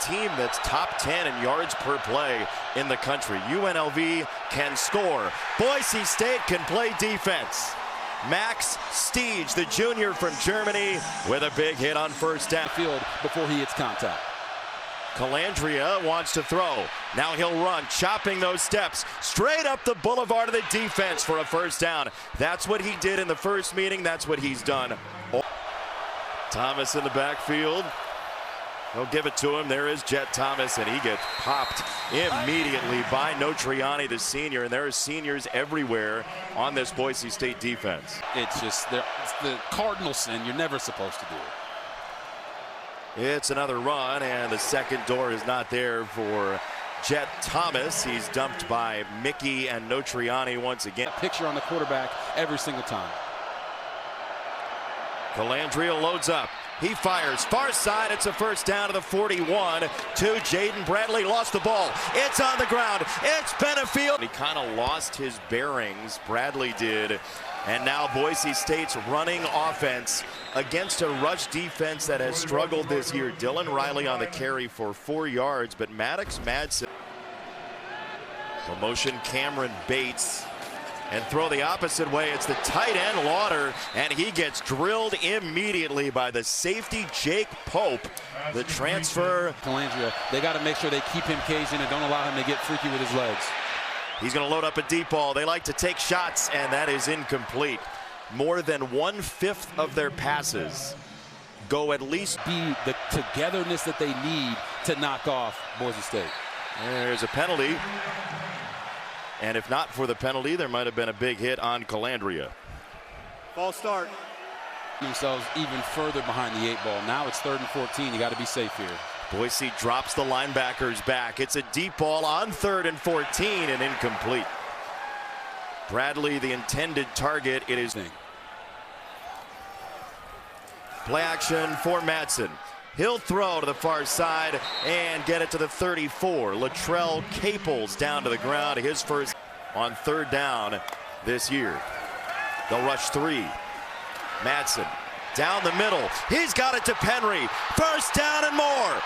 team that's top 10 in yards per play in the country. UNLV can score. Boise State can play defense. Max Stiege, the junior from Germany, with a big hit on first down. Field before he hits contact. Calandria wants to throw. Now he'll run, chopping those steps straight up the boulevard of the defense for a first down. That's what he did in the first meeting. That's what he's done. Thomas in the backfield. They'll give it to him. There is Jet Thomas, and he gets popped immediately by Notriani, the senior. And there are seniors everywhere on this Boise State defense. It's just it's the cardinal sin. You're never supposed to do it. It's another run, and the second door is not there for Jet Thomas. He's dumped by Mickey and Notriani once again. Picture on the quarterback every single time. Calandria loads up. He fires far side. It's a first down to the 41 to Jaden Bradley. Lost the ball. It's on the ground. It's Benefield. He kind of lost his bearings. Bradley did. And now Boise State's running offense against a rush defense that has struggled this year. Dylan Riley on the carry for 4 yards, but Maddox Madsen. The motion Cameron Bates. And throw the opposite way. It's the tight end Lauder, and he gets drilled immediately by the safety Jake Pope. The transfer. Calandria, they got to make sure they keep him caged in and don't allow him to get freaky with his legs. He's going to load up a deep ball. They like to take shots, and that is incomplete. More than 1/5 of their passes go at least. Be the togetherness that they need to knock off Boise State. There's a penalty. And if not for the penalty, there might have been a big hit on Calandria. False start. Themselves even further behind the 8 ball. Now it's 3rd and 14. You got to be safe here. Boise drops the linebackers back. It's a deep ball on 3rd and 14 and incomplete. Bradley, the intended target. It is play action for Madsen. He'll throw to the far side and get it to the 34. Latrell Caples down to the ground. His first on 3rd down this year. They'll rush 3. Madsen down the middle. He's got it to Penry. First down and more.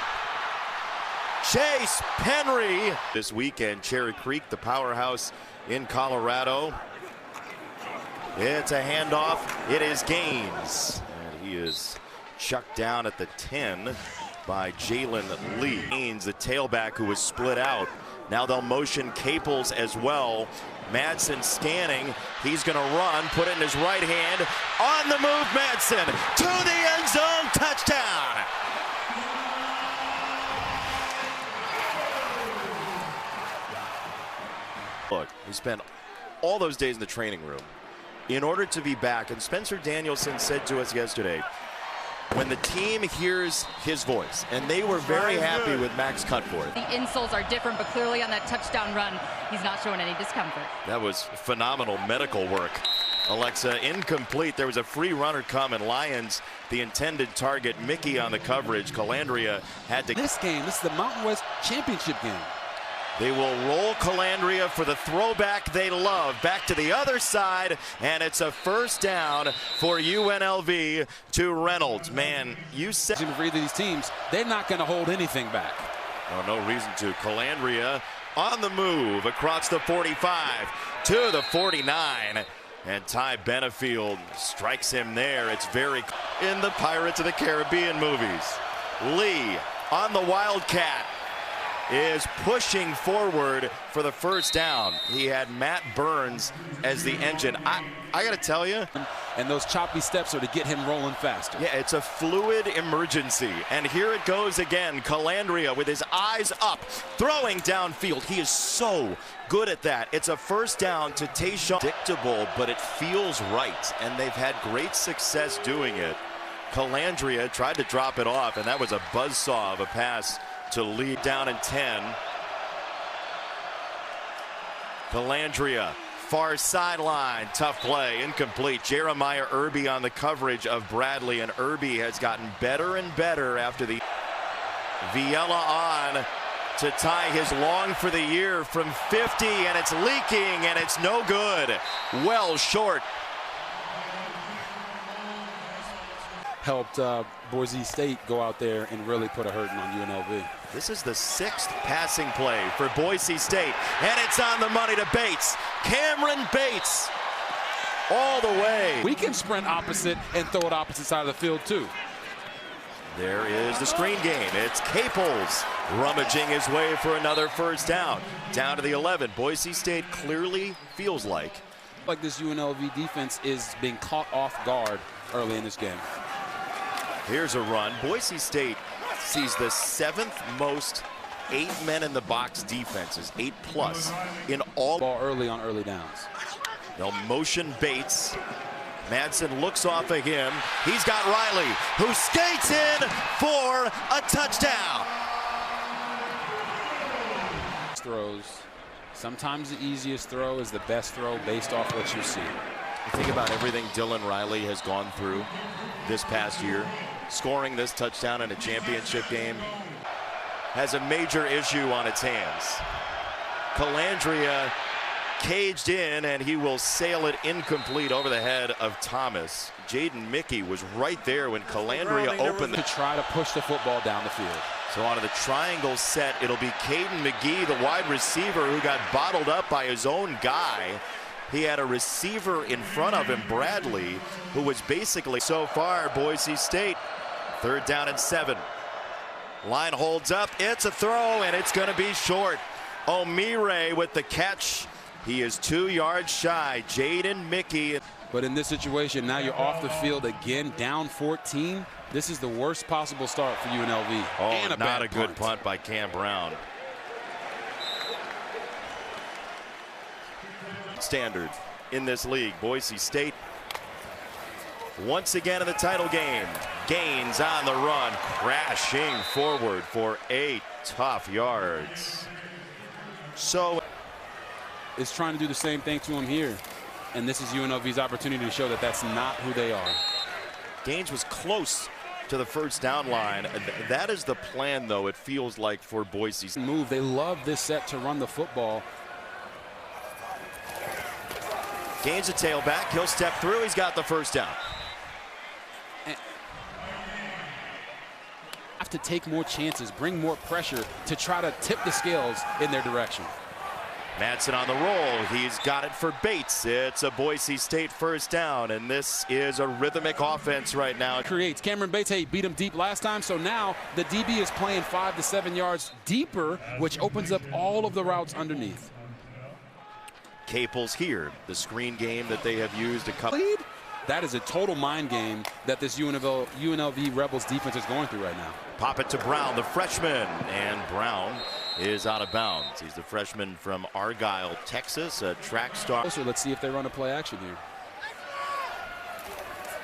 Chase Penry. This weekend, Cherry Creek, the powerhouse in Colorado. It's a handoff. It is Gaines. And he is chucked down at the 10 by Jalen Lee. Gaines, the tailback who was split out. Now they'll motion Caples as well. Madsen scanning. He's going to run, put it in his right hand. On the move, Madsen to the end zone. Touchdown. Look, he spent all those days in the training room in order to be back. And Spencer Danielson said to us yesterday, when the team hears his voice, and they were very happy with Max Cutford. The insoles are different, but clearly on that touchdown run, he's not showing any discomfort. That was phenomenal medical work. Alexa, incomplete. There was a free runner coming. Lions, the intended target. Mickey on the coverage. Calandria had to. This game, this is the Mountain West Championship game. They will roll Calandria for the throwback they love. Back to the other side, and it's a first down for UNLV to Reynolds. Man, you said for either of these teams, they're not going to hold anything back. Oh, no reason to. Calandria on the move across the 45 to the 49. And Ty Benefield strikes him there. It's very in the Pirates of the Caribbean movies. Lee on the Wildcat is pushing forward for the first down. He had Matt Burns as the engine. I got to tell you. And those choppy steps are to get him rolling faster. Yeah, it's a fluid emergency. And here it goes again. Calandria with his eyes up, throwing downfield. He is so good at that. It's a first down to Tayshawn. Predictable, but it feels right. And they've had great success doing it. Calandria tried to drop it off, and that was a buzzsaw of a pass to lead down in 10. Calandria, far sideline, tough play, incomplete. Jeremiah Irby on the coverage of Bradley, and Irby has gotten better and better after the Viella on to tie his long for the year from 50, and it's leaking, and it's no good. Well short. Helped Boise State go out there and really put a hurting on UNLV. This is the 6th passing play for Boise State, and it's on the money to Bates. Cameron Bates all the way. We can sprint opposite and throw it opposite side of the field too. There is the screen game. It's Caples rummaging his way for another first down. Down to the 11. Boise State clearly feels like this UNLV defense is being caught off guard early in this game. Here's a run. Boise State sees the 7th most 8 men in the box defenses, 8+ in all. Ball early on early downs. They'll motion Bates. Madsen looks off of him. He's got Riley, who skates in for a touchdown. Throws. Sometimes the easiest throw is the best throw based off what you see. You think about everything Dylan Riley has gone through this past year. Scoring this touchdown in a championship game has a major issue on its hands. Calandria caged in, and he will sail it incomplete over the head of Thomas. Jaden Mickey was right there when Calandria opened to try to push the football down the field. So onto the triangle set, it'll be Caden McGee, the wide receiver, who got bottled up by his own guy. He had a receiver in front of him, Bradley, who was basically, so far, Boise State, 3rd down and 7. Line holds up, it's a throw, and it's gonna be short. Omire with the catch. He is 2 yards shy. Jaden Mickey. But in this situation, now you're off the field again, down 14. This is the worst possible start for UNLV. Oh, and not a good punt by Cam Brown. Standard in this league. Boise State once again in the title game. Gaines on the run, crashing forward for 8 tough yards. So is trying to do the same thing to him here, and this is UNLV's opportunity to show that that's not who they are. Gaines was close to the first down line. That is the plan, though, it feels like, for Boise. Move. They love this set to run the football. Gaines a tailback. He'll step through. He's got the first down. And have to take more chances, bring more pressure to try to tip the scales in their direction. Madsen on the roll. He's got it for Bates. It's a Boise State first down, and this is a rhythmic offense right now. Creates Cameron Bates. Hey, beat him deep last time, so now the DB is playing 5 to 7 yards deeper, which opens up all of the routes underneath. Caples here, the screen game that they have used a couple. That is a total mind game that this UNLV Rebels defense is going through right now. Pop it to Brown, the freshman, and Brown is out of bounds. He's the freshman from Argyle, Texas, a track star. So let's see if they run a play action here.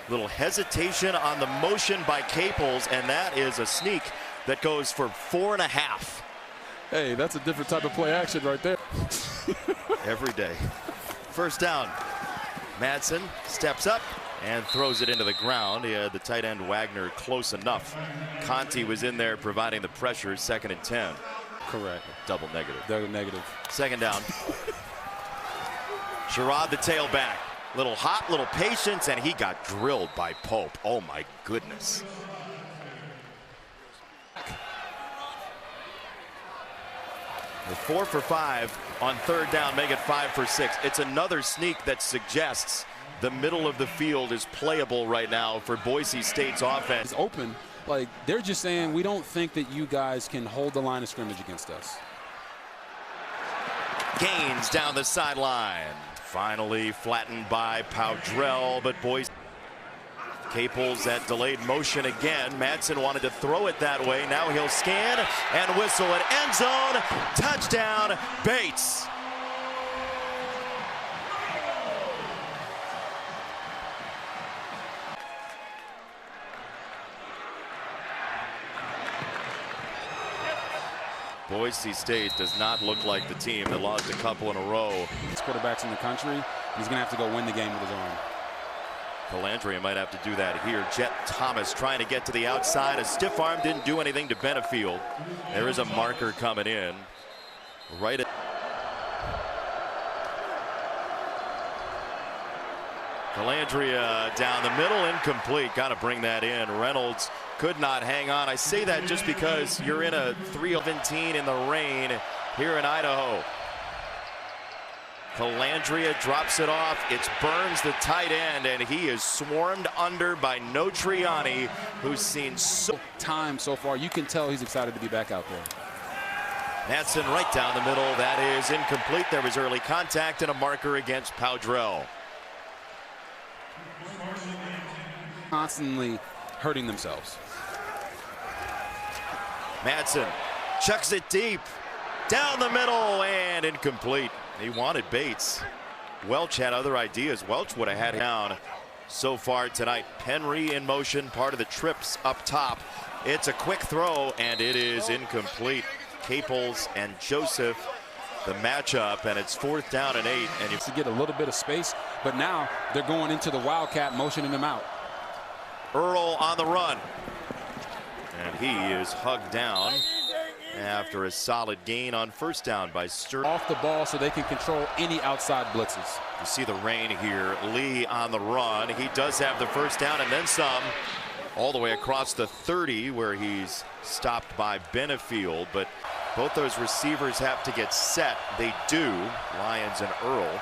Little hesitation on the motion by Caples, and that is a sneak that goes for 4.5. Hey, that's a different type of play action right there. Every day. First down. Madsen steps up and throws it into the ground. He had the tight end Wagner close enough. Conti was in there providing the pressure. 2nd and 10. Correct. Double negative. Double negative. 2nd down. Sherrod the tailback. Little hot, little patience, and he got drilled by Pope. Oh my goodness. We're 4 for 5 on 3rd down, make it 5 for 6. It's another sneak that suggests the middle of the field is playable right now for Boise State's offense. It's open. Like, they're just saying, we don't think that you guys can hold the line of scrimmage against us. Gaines down the sideline. Finally flattened by Powdrell, but Boise. Caples that delayed motion again. Madsen wanted to throw it that way. Now he'll scan and whistle it. End zone. Touchdown, Bates. Boise State does not look like the team that lost a couple in a row. These quarterbacks in the country, he's going to have to go win the game with his arm. Calandria might have to do that here. Jet Thomas trying to get to the outside. A stiff arm didn't do anything to Benefield. There is a marker coming in. Right at Calandria down the middle, incomplete. Got to bring that in. Reynolds could not hang on. I say that just because you're in a 3-17 in the rain here in Idaho. Calandria drops it off. It's Burns, the tight end, and he is swarmed under by Notriani, who's seen so time so far. You can tell he's excited to be back out there. Madsen right down the middle. That is incomplete. There was early contact and a marker against Powdrell. Constantly hurting themselves. Madsen chucks it deep. Down the middle and incomplete. He wanted Bates. Welch had other ideas. Welch would have had him down so far tonight. Penry in motion, part of the trips up top. It's a quick throw and it is incomplete. Caples and Joseph, the matchup, and it's 4th down and 8. And you to get a little bit of space, but now they're going into the wildcat, motioning him out. Earl on the run. And he is hugged down after a solid gain on 1st down by Sterling. Off the ball so they can control any outside blitzes. You see the rain here. Lee on the run. He does have the 1st down and then some. All the way across the 30 where he's stopped by Benefield. But both those receivers have to get set. They do. Lyons and Earl.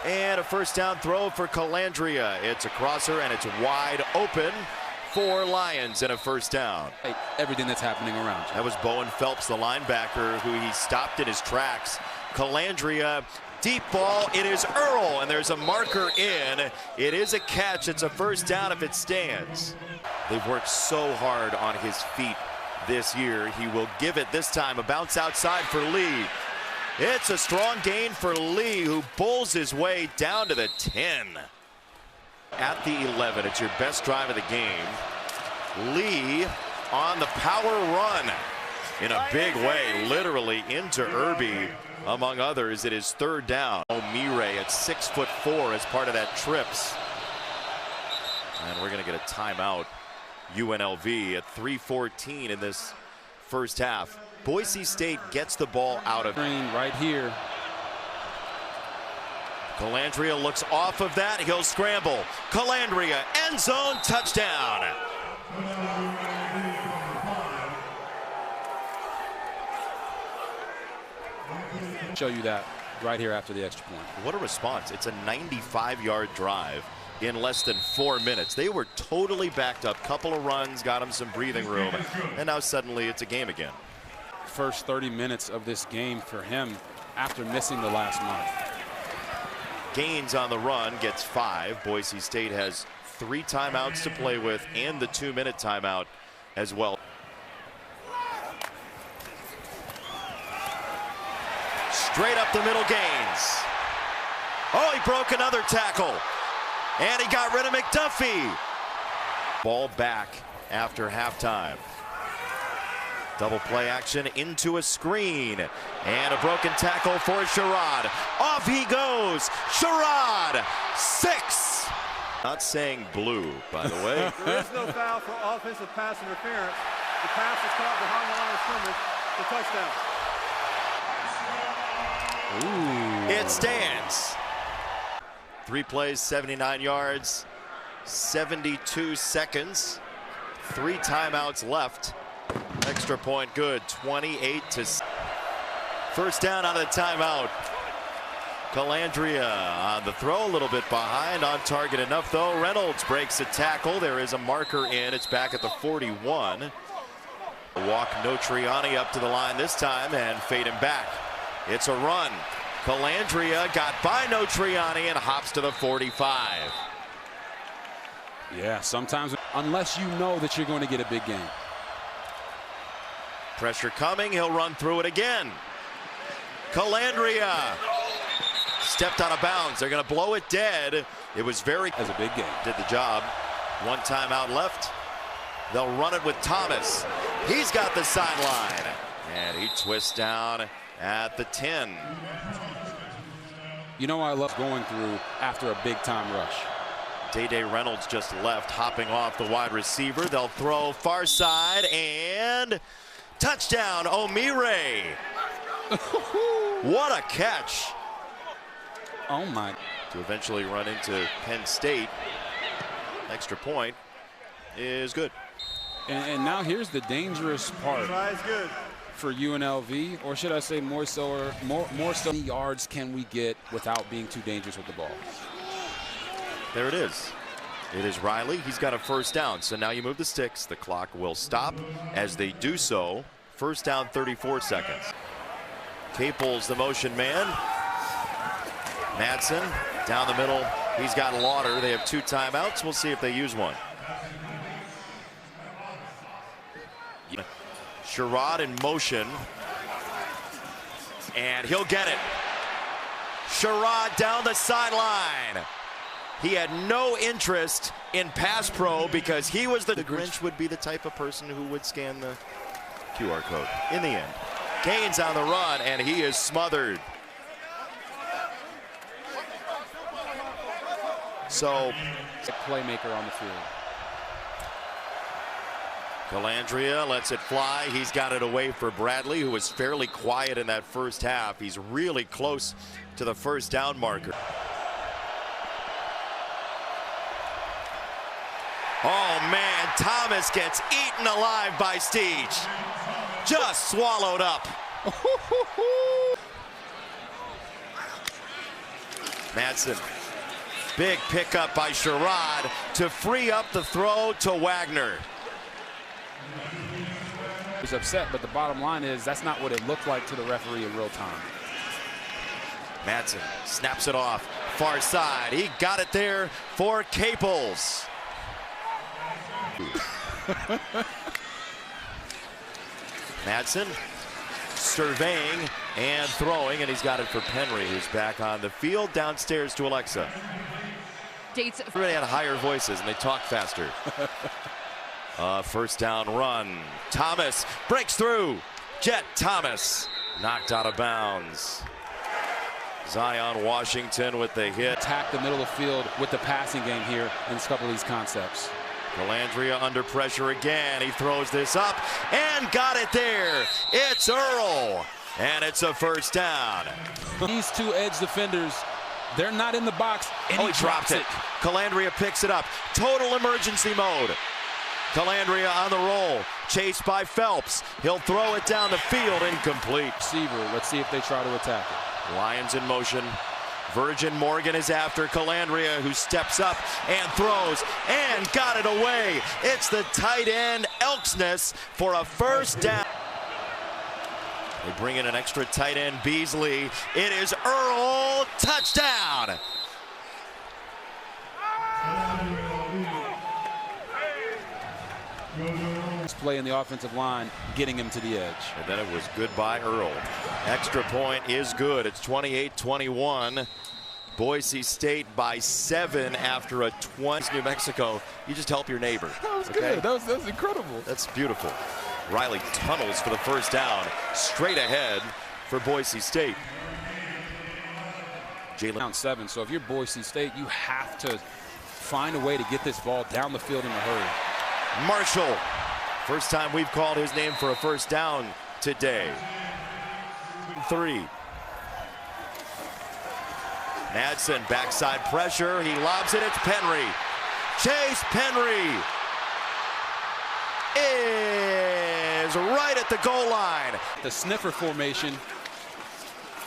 And a 1st down throw for Calandria. It's a crosser and it's wide open for Lyons and a 1st down. Everything that's happening around you. That was Bowen Phelps, the linebacker, who he stopped in his tracks. Calandria, deep ball. It is Earl, and there's a marker in. It is a catch. It's a 1st down if it stands. They've worked so hard on his feet this year. He will give it this time. A bounce outside for Lee. It's a strong gain for Lee, who bulls his way down to the 10. At the 11, it's your best drive of the game. Lee on the power run in a big way, literally into Irby, among others. It is 3rd down. O'Meara at 6'4" as part of that trips. And we're going to get a timeout. UNLV at 3:14 in this 1st half. Boise State gets the ball out of right here. Calandria looks off of that. He'll scramble. Calandria, end zone, touchdown. Show you that right here after the extra point. What a response. It's a 95-yard drive in less than 4 minutes. They were totally backed up. Couple of runs, got them some breathing room, and now suddenly it's a game again. First 30 minutes of this game for him after missing the last month. Gaines on the run gets 5. Boise State has 3 timeouts to play with and the 2-minute timeout as well. Straight up the middle, Gaines. Oh, he broke another tackle. And he got rid of McDuffie. Ball back after halftime. Double play action into a screen. And a broken tackle for Sherrod. Off he goes. Sherrod, 6. Not saying blue, by the way. There is no foul for offensive pass interference. The pass is caught behind the line of scrimmage. The touchdown. Ooh. It stands. 3 plays, 79 yards, 72 seconds, 3 timeouts left. Extra point good, 28 to 1st down on the timeout. Calandria on the throw, a little bit behind, on target enough though. Reynolds breaks a tackle. There is a marker in. It's back at the 41. Walk Notriani up to the line this time and fade him back. It's a run. Calandria got by Notriani and hops to the 45. Yeah, sometimes unless you know that you're going to get a big game. Pressure coming, he'll run through it again. Calandria stepped out of bounds. They're going to blow it dead. It was very as a big game. Did the job. 1 timeout left. They'll run it with Thomas. He's got the sideline. And he twists down at the 10. You know I love going through after a big time rush. Day Reynolds just left, hopping off the wide receiver. They'll throw far side and touchdown, O'Meara. What a catch. Oh my. To eventually run into Penn State. Extra point is good. And now here's the dangerous part Try is good. for UNLV, or should I say more so many yards can we get without being too dangerous with the ball? There it is. It is Riley. He's got a first down. So now you move the sticks. The clock will stop. As they do so, first down, 34 seconds. Caples, the motion man. Madsen down the middle. He's got Lauder. They have 2 timeouts. We'll see if they use one. Sherrod in motion. And he'll get it. Sherrod down the sideline. He had no interest in pass pro because he was the Grinch would be the type of person who would scan the QR code. In the end, Gaines on the run, and he is smothered. So, Playmaker on the field. Calandria lets it fly. He's got it away for Bradley, who was fairly quiet in that first half. He's really close to the first down marker. Oh man, Thomas gets eaten alive by Steege. Just swallowed up. Madsen. Big pickup by Sherrod to free up the throw to Wagner. He's upset, but the bottom line is that's not what it looked like to the referee in real time. Madsen snaps it off. Far side. He got it there for Caples. Madsen surveying and throwing, and he's got it for Penry, who's back on the field. Downstairs to Alexa. Dates. Everybody had higher voices and they talk faster. First down run. Thomas breaks through. Jet Thomas knocked out of bounds. Zion Washington with the hit. Attack the middle of the field with the passing game here in a couple of these concepts. Calandria under pressure again. He throws this up and got it there. It's Earl, and it's a first down. These 2 edge defenders, they're not in the box, and he drops it. Calandria picks it up. Total emergency mode. Calandria on the roll, chased by Phelps. He'll throw it down the field, incomplete. Receiver, let's see if they try to attack it. Lions in motion. Virgin Morgan is after Calandria, who steps up and throws and got it away. It's the tight end Elksness for a first down. They bring in an extra tight end, Beasley. It is Earl, touchdown. Play in the offensive line, getting him to the edge. And then it was goodbye Earl. Extra point is good. It's 28-21. Boise State by 7 after a 20. New Mexico, you just help your neighbor. That was good. That was incredible. That's beautiful. Riley tunnels for the first down. Straight ahead for Boise State. Down 7. So if you're Boise State, you have to find a way to get this ball down the field in a hurry. Marshall. First time we've called his name for a first down today. 3. Madsen, backside pressure. He lobs it. It's Penry. Chase Penry is right at the goal line. The sniffer formation.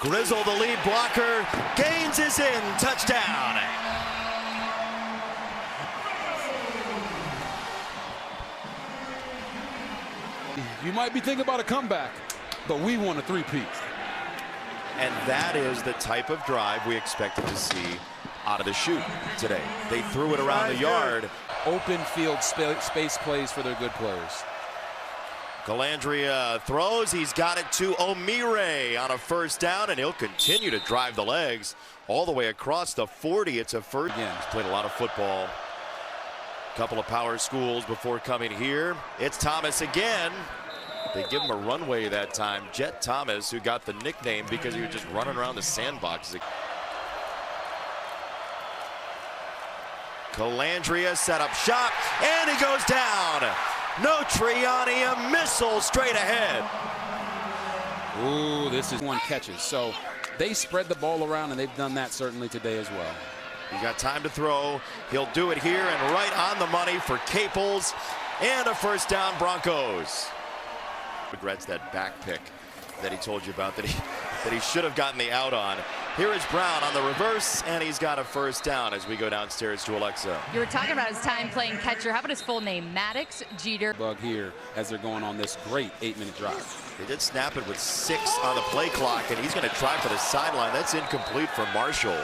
Grizzle, the lead blocker. Gaines is in. Touchdown. You might be thinking about a comeback, but we want a 3-peat. And that is the type of drive we expected to see out of the chute today. They threw it around the yard. Open field space plays for their good players. Calandria throws. He's got it to O'Meara on a first down, and he'll continue to drive the legs all the way across the 40. It's a first. Again, he's played a lot of football. Couple of power schools before coming here. It's Thomas again. They give him a runway that time. Jet Thomas, who got the nickname because he was just running around the sandbox. Calandria set up shop, and he goes down. No Triani, a missile straight ahead. Ooh, this is 1 catches. So they spread the ball around, and they've done that certainly today as well. He's got time to throw. He'll do it here and right on the money for Caples. And a first down, Broncos. Regrets that back pick that he told you about that he should have gotten the out on. Here is Brown on the reverse, and he's got a first down as we go downstairs to Alexa. You were talking about his time playing catcher. How about his full name? Maddox Jeter. Bug here as they're going on this great 8-minute drive. They did snap it with 6 on the play clock, and he's going to try for the sideline. That's incomplete for Marshall.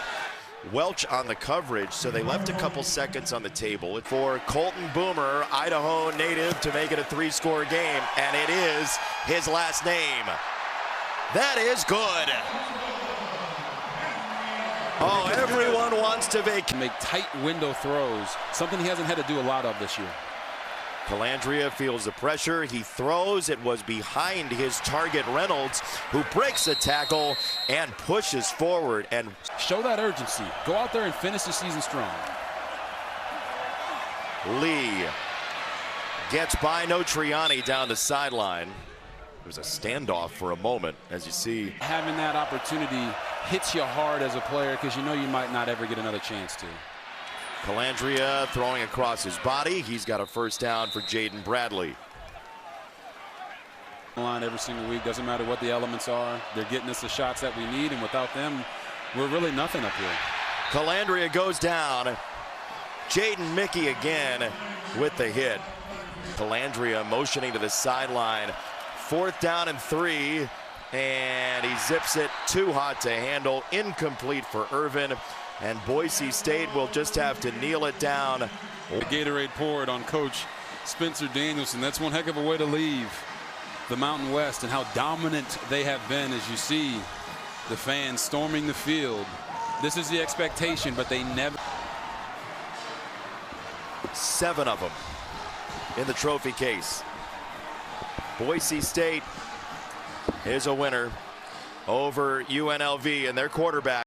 Welch on the coverage, so they left a couple seconds on the table for Colton Boomer, Idaho native, to make it a 3-score game, and it is his last name. That is good. Oh, everyone wants to make tight window throws, something he hasn't had to do a lot of this year. Calandria feels the pressure. He throws. It was behind his target, Reynolds, who breaks a tackle and pushes forward. And show that urgency. Go out there and finish the season strong. Lee gets by Notriani down the sideline. It was a standoff for a moment, as you see. Having that opportunity hits you hard as a player because you know you might not ever get another chance to. Calandria throwing across his body. He's got a first down for Jaden Bradley. Line every single week. Doesn't matter what the elements are. They're getting us the shots that we need, and without them, we're really nothing up here. Calandria goes down. Jaden Mickey again with the hit. Calandria motioning to the sideline. 4th down and 3, and he zips it too hot to handle. Incomplete for Irvin, and Boise State will just have to kneel it down. The Gatorade poured on Coach Spencer Danielson. That's one heck of a way to leave the Mountain West, and how dominant they have been, as you see the fans storming the field. This is the expectation, but they never. 7 of them in the trophy case. Boise State is a winner over UNLV, and their quarterback